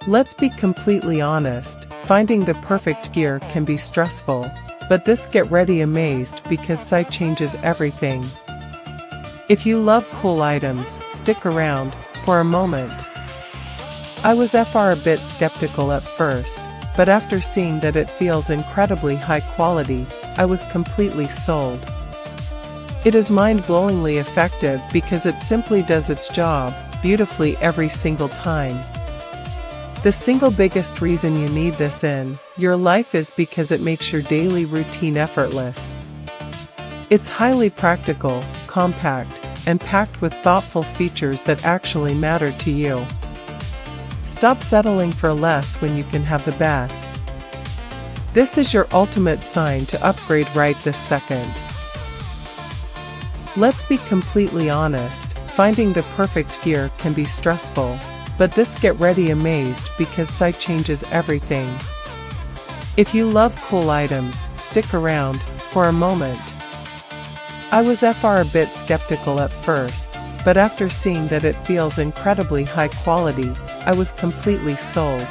Let's be completely honest, finding the perfect gear can be stressful, but this get ready amazed because sight changes everything. If you love cool items, stick around for a moment. I was a bit skeptical at first, but after seeing that it feels incredibly high quality, I was completely sold. It is mind-blowingly effective because it simply does its job beautifully every single time. The single biggest reason you need this in your life is because it makes your daily routine effortless. It's highly practical, compact, and packed with thoughtful features that actually matter to you. Stop settling for less when you can have the best. This is your ultimate sign to upgrade right this second. Let's be completely honest, finding the perfect gear can be stressful, but this get ready amazed because sight changes everything. If you love cool items, stick around for a moment. I was a bit skeptical at first, but after seeing that it feels incredibly high quality, I was completely sold.